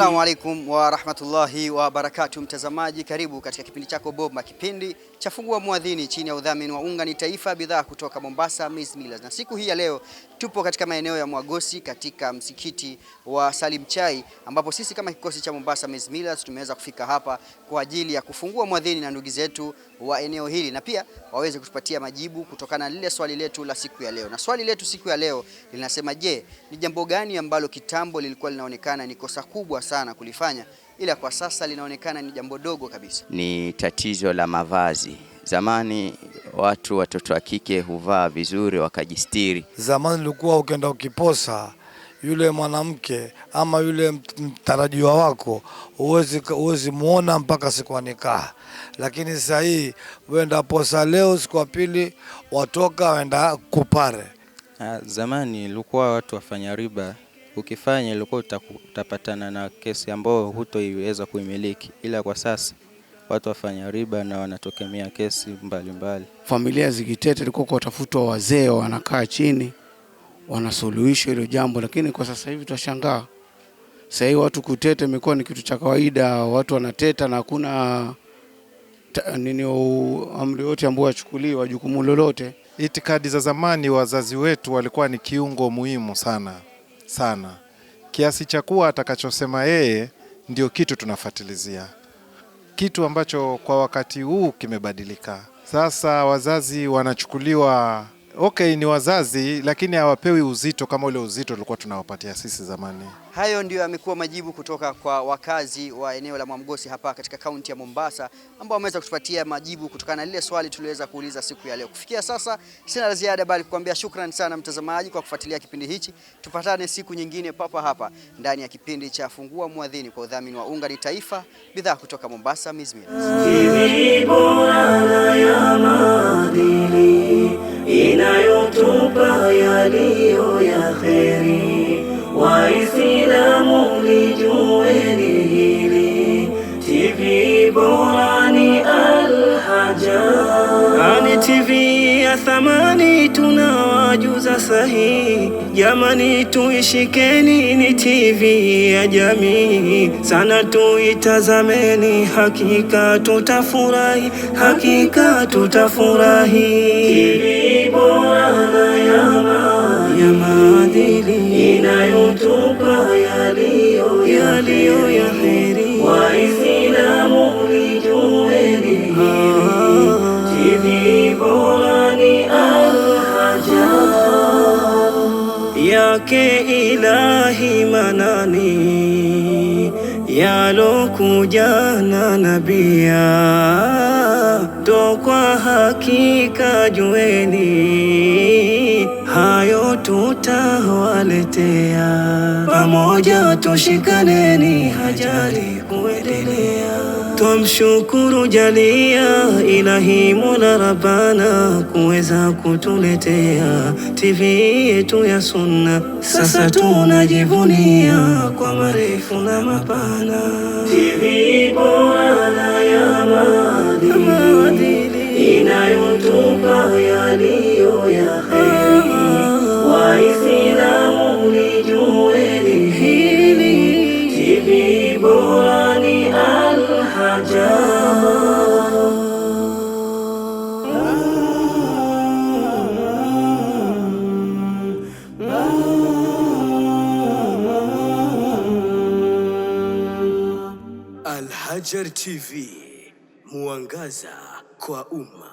Assalamu alaikum wa rahmatullahi wa barakatuh. Mtazamaji, karibu katika kipindi chako Bomba, kipindi cha Fungua Muadhini chini ya udhamini wa Unga ni Taifa, bidhaa kutoka Mombasa Maize Millers. Na siku hii ya leo tupo katika maeneo ya Mwagosi katika msikiti wa Salim Chai, ambapo sisi kama kikosi cha Mombasa Maize Millers tumeweza kufika hapa kwa ajili ya kufungua muadhini na ndugu zetu wa eneo hili, na pia waweze kutupatia majibu kutokana na lile swali letu la siku ya leo. Na swali letu siku ya leo linasema, je, ni jambo gani ambalo kitambo lilikuwa linaonekana ni kosa kubwa sana kulifanya, ila kwa sasa linaonekana ni jambo dogo kabisa? Ni tatizo la mavazi. Zamani watoto wa kike huvaa vizuri wakajistiri. Zamani ilikuwa ukienda ukiposa yule mwanamke ama yule mtarajiwa wako huwezi muona mpaka siku ya nikaha, lakini sasa hii wenda posa leo, siku ya pili watoka wenda kupare. Zamani ilikuwa watu wafanya riba, ukifanya ilikuwa utapatana na kesi ambayo hutoiweza kuimiliki, ila kwa sasa watu wafanya riba na wanatokemea kesi mbalimbali. Familia zikitete ilikuwa kutafutwa wazee wanakaa chini wanasuluhisha hilo jambo, lakini kwa sasa hivi tunashangaa. Sasa hivi watu kutete imekuwa ni kitu cha kawaida, watu wanateta na hakuna amri yote ambayo yachukuliwa jukumu lolote. Itikadi za zamani, wazazi wetu walikuwa ni kiungo muhimu sana, kiasi cha kuwa atakachosema yeye ndio kitu tunafuatilizia, kitu ambacho kwa wakati huu kimebadilika. Sasa wazazi wanachukuliwa ni wazazi, lakini hawapewi uzito kama ule uzito tulikuwa tunawapatia sisi zamani. Hayo ndio yamekuwa majibu kutoka kwa wakazi wa eneo la Mwagosi hapa katika kaunti ya Mombasa, ambao wameweza kutupatia majibu kutokana na lile swali tuliweza kuuliza siku ya leo. Kufikia sasa sina la ziada, bali kukuambia shukrani sana mtazamaji kwa kufuatilia kipindi hichi. Tupatane siku nyingine papa hapa ndani ya kipindi cha Fungua Muadhini kwa udhamini wa Unga ni Taifa, bidhaa kutoka Mombasa Maize Millers. Inayotupa yaliyo ya kheri, Waislamu lijueni hili, TV bora ni Al-Hajar. Ni TV ya thamani tunawajuza sahihi, jamani tuishikeni, ni TV ya jamii, sana tuitazameni, hakika tutafurahi, TV bora ya maadili, inayotupa yaliyo ya kheri, Waislamu lijueni hili, TV bora ni Al-Hajar. Yake ilahi manani yalokuja na nabia, to kwa hakika jueni, hayo tutawaletea, pamoja tushikaneni, hajali kuendelea. Tumshukuru jalia ilahi Mola Rabbana kuweza kutuletea TV yetu ya sunna, sasa tunajivunia kwa marefu na mapana. TV bora ya maadili, inayotupa yaliyo ya kheri, Waislamu lijueni hili, TV bora ni Al-Hajar. Al-Hajar TV, mwangaza kwa umma.